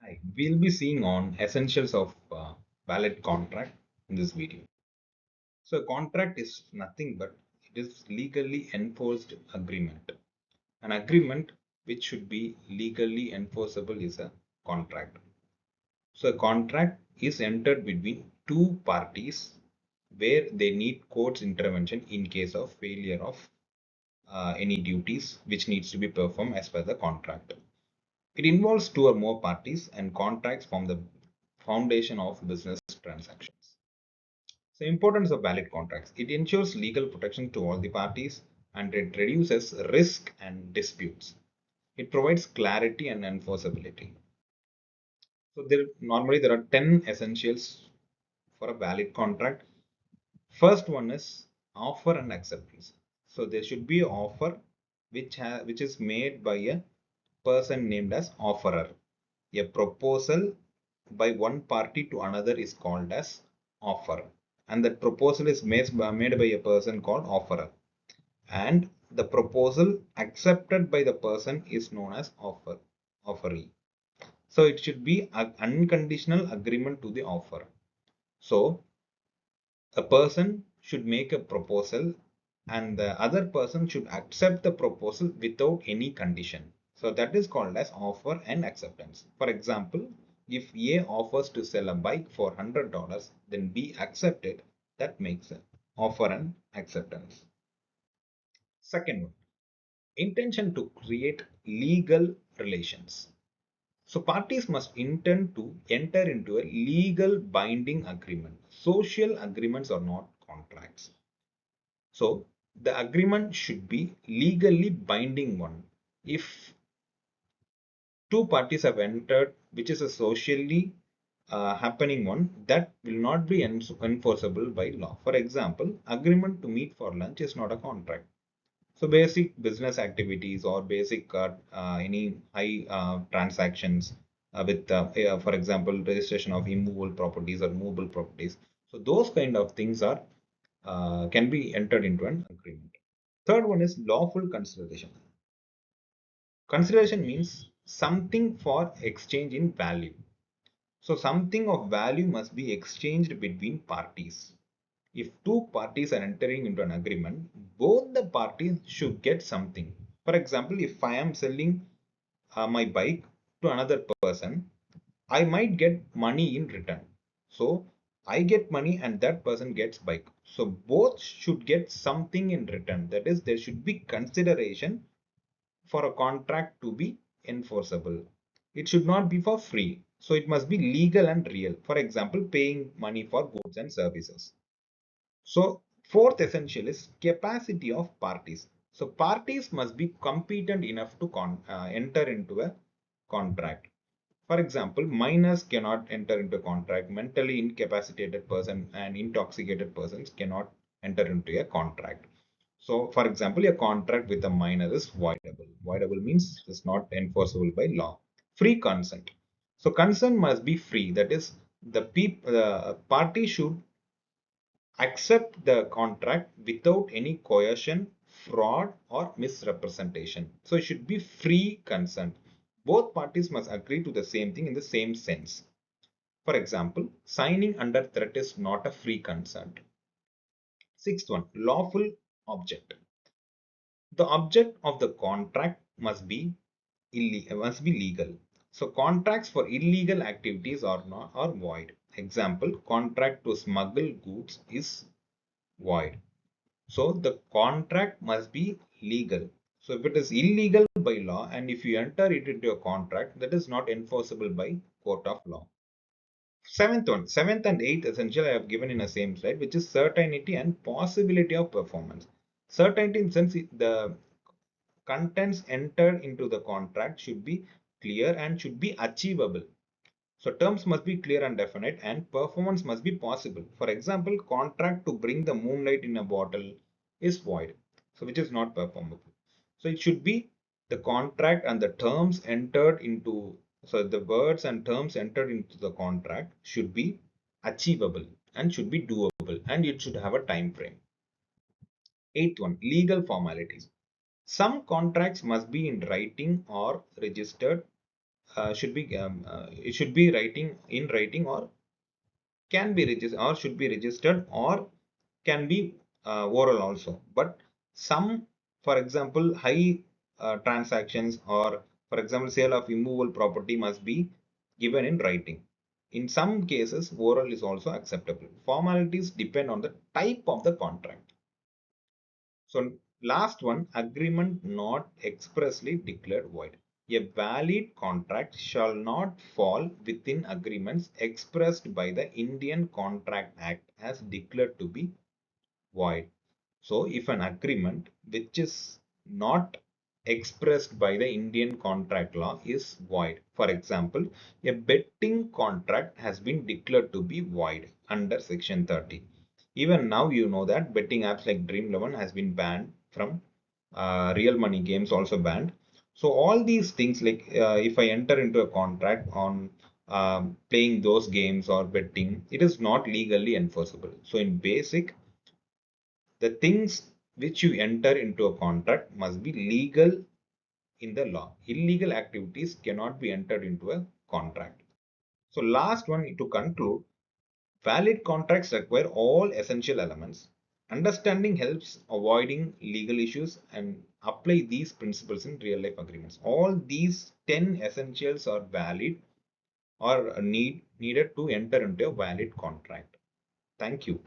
Hi, we'll be seeing on essentials of valid contract in this video. So, a contract is nothing but it is legally enforced agreement. An agreement which should be legally enforceable is a contract. So, a contract is entered between two parties where they need court's intervention in case of failure of any duties which needs to be performed as per the contract. It involves two or more parties, and contracts form the foundation of business transactions. So, importance of valid contracts. It ensures legal protection to all the parties and it reduces risk and disputes. It provides clarity and enforceability. So, there are 10 essentials for a valid contract. First one is offer and acceptance. So, there should be an offer which is made by a person named as offerer. A proposal by one party to another is called as offer, and that proposal is made by a person called offerer, and the proposal accepted by the person is known as offeree. So it should be an unconditional agreement to the offer. So a person should make a proposal and the other person should accept the proposal without any condition. So that is called as offer and acceptance. For example, if A offers to sell a bike for $100, then B accepts it. That makes it offer and acceptance. Second one, intention to create legal relations. So parties must intend to enter into a legal binding agreement. Social agreements are not contracts. So the agreement should be legally binding one. If two parties have entered, which is a socially happening one, that will not be enforceable by law. For example, agreement to meet for lunch is not a contract. So basic business activities or basic any high transactions for example, registration of immovable properties or movable properties. So those kind of things are can be entered into an agreement. Third one is lawful consideration. Consideration means something for exchange in value. So something of value must be exchanged between parties. If two parties are entering into an agreement, both the parties should get something. For example, if I am selling my bike to another person, I might get money in return. So I get money and that person gets bike. So both should get something in return. That is, there should be consideration for a contract to be enforceable. It should not be for free. So it must be legal and real. For example, paying money for goods and services. So fourth essential is capacity of parties. So parties must be competent enough to enter into a contract. For example, minors cannot enter into a contract. Mentally incapacitated person and intoxicated persons cannot enter into a contract. So, for example, a contract with a minor is voidable. Voidable means it's not enforceable by law. Free consent. So, consent must be free. That is, the party should accept the contract without any coercion, fraud, or misrepresentation. So, it should be free consent. Both parties must agree to the same thing in the same sense. For example, signing under threat is not a free consent. Sixth one, lawful object. The object of the contract must be legal. So contracts for illegal activities are void. Example, contract to smuggle goods is void. So the contract must be legal. So if it is illegal by law and if you enter it into a contract, that is not enforceable by court of law. Seventh and eighth essential I have given in the same slide, which is certainty and possibility of performance. Certainty in sense the contents entered into the contract should be clear and should be achievable. So terms must be clear and definite and performance must be possible. For example, contract to bring the moonlight in a bottle is void, so which is not performable. So it should be the contract and the terms entered into, so the words and terms entered into the contract should be achievable and should be doable and it should have a time frame. Eighth one, legal formalities. Some contracts must be in writing or registered it should be writing in writing, or can be registered, or should be registered, or can be oral also. But some, for example, high transactions, or for example sale of immovable property, must be given in writing. In some cases oral is also acceptable. Formalities depend on the type of the contract. So last one, agreement not expressly declared void. A valid contract shall not fall within agreements expressed by the Indian Contract Act as declared to be void. So if an agreement which is not expressed by the Indian contract law is void, for example, a betting contract has been declared to be void under section 30. Even now, you know that betting apps like Dream11 has been banned from real money games, also banned. So all these things, like if I enter into a contract on playing those games or betting, it is not legally enforceable. So in basic, the things which you enter into a contract must be legal in the law. Illegal activities cannot be entered into a contract. So last one, to conclude, valid contracts require all essential elements. Understanding helps avoiding legal issues, and apply these principles in real life agreements. All these 10 essentials are valid, or needed to enter into a valid contract. Thank you.